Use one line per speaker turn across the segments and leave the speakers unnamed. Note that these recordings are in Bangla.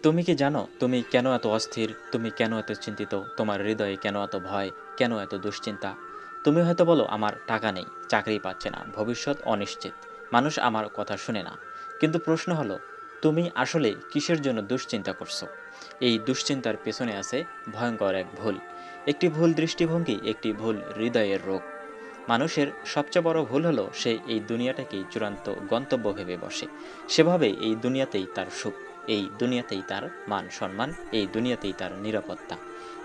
তুমি কি জানো তুমি কেন এত অস্থির, তুমি কেন এত চিন্তিত, তোমার হৃদয়ে কেন এত ভয়, কেন এত দুশ্চিন্তা? তুমি হয়তো বলো আমার টাকা নেই, চাকরি পাচ্ছে না, ভবিষ্যৎ অনিশ্চিত, মানুষ আমার কথা শুনে না। কিন্তু প্রশ্ন হলো, তুমি আসলে কিসের জন্য দুশ্চিন্তা করছো? এই দুশ্চিন্তার পেছনে আছে ভয়ঙ্কর এক ভুল, একটি ভুল দৃষ্টিভঙ্গি, একটি ভুল হৃদয়ের রোগ। মানুষের সবচেয়ে বড় ভুল হলো সে এই দুনিয়াটাকেই চূড়ান্ত গন্তব্য ভেবে বসে। সেভাবে এই দুনিয়াতেই তার সুখ, এই দুনিয়াতেই তার মান সম্মান, এই দুনিয়াতেই তার নিরাপত্তা।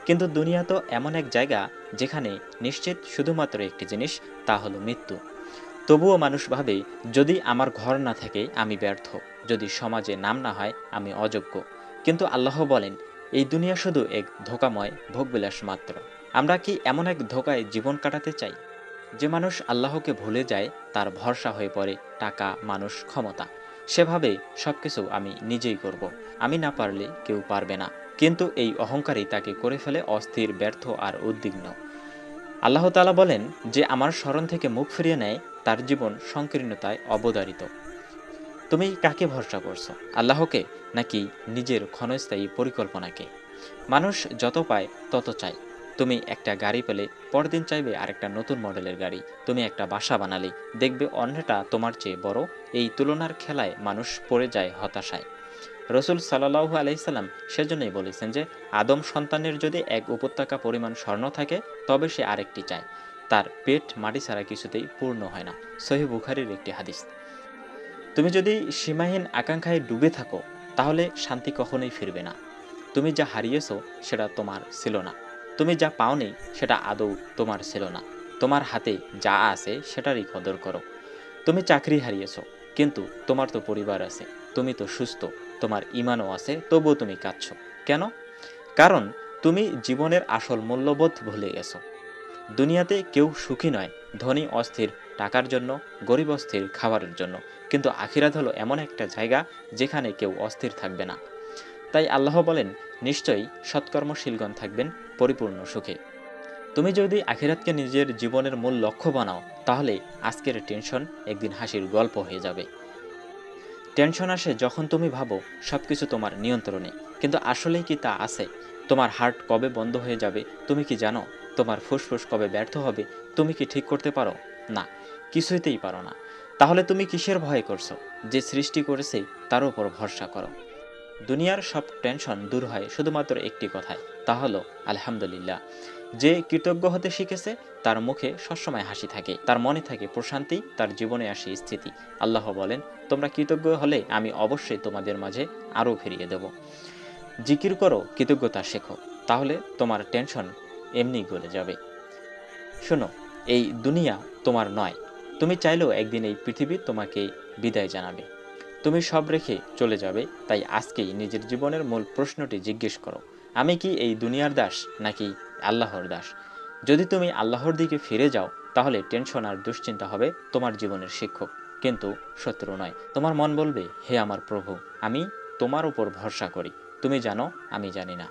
কিন্তু দুনিয়া তো এমন এক জায়গা যেখানে নিশ্চিত শুধুমাত্র একটি জিনিস, তা হলো মৃত্যু। তবুও মানুষ ভাবে, যদি আমার ঘর না থাকে আমি ব্যর্থ, যদি সমাজে নাম না হয় আমি অযোগ্য। কিন্তু আল্লাহ বলেন, এই দুনিয়া শুধু এক ধোঁকাময় ভোগবিলাস মাত্র। আমরা কি এমন এক ধোঁকায় জীবন কাটাতে চাই? যে মানুষ আল্লাহকে ভুলে যায়, তার ভরসা হয়ে পড়ে টাকা, মানুষ, ক্ষমতা। সেভাবে সবকিছু আমি নিজেই করব, আমি না পারলে কেউ পারবে না। কিন্তু এই অহংকারই তাকে করে ফেলে অস্থির, ব্যর্থ আর উদ্বিগ্ন। আল্লাহ তাআলা বলেন, যে আমার স্মরণ থেকে মুখ ফিরিয়ে নেয় তার জীবন সংকীর্ণতায় অবধারিত। তুমি কাকে ভরসা করছো, আল্লাহকে নাকি নিজের ক্ষণস্থায়ী পরিকল্পনাকে? মানুষ যত পায় তত চায়। তুমি একটা গাড়ি পেলে পরদিন চাইবে আরেকটা নতুন মডেলের গাড়ি। তুমি একটা বাসা বানালে দেখবে অন্যটা তোমার চেয়ে বড়। এই তুলনার খেলায় মানুষ পড়ে যায় হতাশায়। রসুল সাল্লাল্লাহু আলাইহি সাল্লাম সেজন্যই বলেছেন যে, আদম সন্তানের যদি এক উপত্যকা পরিমাণ স্বর্ণ থাকে তবে সে আরেকটি চায়। তার পেট মাটি ছাড়া কিছুতেই পূর্ণ হয় না। সহিহ বুখারীর একটি হাদিস। তুমি যদি সীমাহীন আকাঙ্ক্ষায় ডুবে থাকো, তাহলে শান্তি কখনোই ফিরবে না। তুমি যা হারিয়েছো সেটা তোমার ছিল না। তুমি যা পাওনি সেটা আদৌ তোমার ছিল না। তোমার হাতে যা আছে সেটারই কদর করো। তুমি চাকরি হারিয়েছো, কিন্তু তোমার তো পরিবার আছে, তুমি তো সুস্থ, তোমার ঈমানও আছে, তবুও তুমি কাঁদছো কেন? কারণ তুমি জীবনের আসল মূল্যবোধ ভুলে গেছো। দুনিয়াতে কেউ সুখী নয় ধনী অস্থির টাকার জন্য, গরিব অস্থির খাবারের জন্য। কিন্তু আখিরাত হলো এমন একটা জায়গা যেখানে কেউ অস্থির থাকবে না। তাই আল্লাহ বলেন, নিশ্চয়ই সৎকর্মশীলগণ থাকবেন পরিপূর্ণ সুখে। তুমি যদি আখিরাতকে নিজের জীবনের মূল লক্ষ্য বানাও, তাহলে আজকের টেনশন একদিন হাসির গল্প হয়ে যাবে। টেনশন আসে যখন তুমি ভাবো সবকিছু তোমার নিয়ন্ত্রণে, কিন্তু আসলেই কি তা আছে? তোমার হার্ট কবে বন্ধ হয়ে যাবে তুমি কি জানো? তোমার ফুসফুস কবে ব্যর্থ হবে তুমি কি ঠিক করতে পারো? না, কিছুইতেই পারো না। তাহলে তুমি কিসের ভয় করছো? যে সৃষ্টি করেছে তার উপর ভরসা করো। দুনিয়ার সব টেনশন দূর হয় শুধুমাত্র একটি কথায়, তা হলো আলহামদুলিল্লাহ। যে কৃতজ্ঞ হতে শিখেছে তার মুখে সবসময় হাসি থাকে, তার মনে থাকে প্রশান্তি, তার জীবনে আসে স্থিতি। আল্লাহ বলেন, তোমরা কৃতজ্ঞ হলে আমি অবশ্যই তোমাদের মাঝে আরও ফিরিয়ে দেব। জিকির করো, কৃতজ্ঞতা শেখো, তাহলে তোমার টেনশন এমনি গলে যাবে। শোনো, এই দুনিয়া তোমার নয়। তুমি চাইলেও একদিন এই পৃথিবী তোমাকে বিদায় জানাবে। তুমি সব রেখে চলে যাবে, তাই আজকেই নিজের জীবনের মূল প্রশ্নটি জিজ্ঞেস করো, আমি কি এই দুনিয়ার দাস নাকি আল্লাহর দাস? যদি তুমি আল্লাহর দিকে ফিরে যাও, তাহলে টেনশন আর দুশ্চিন্তা হবে তোমার জীবনের শিক্ষক, কিন্তু শত্রু নয়। তোমার মন বলবে, হে আমার প্রভু, আমি তোমার উপর ভরসা করি, তুমি জানো আমি জানি না।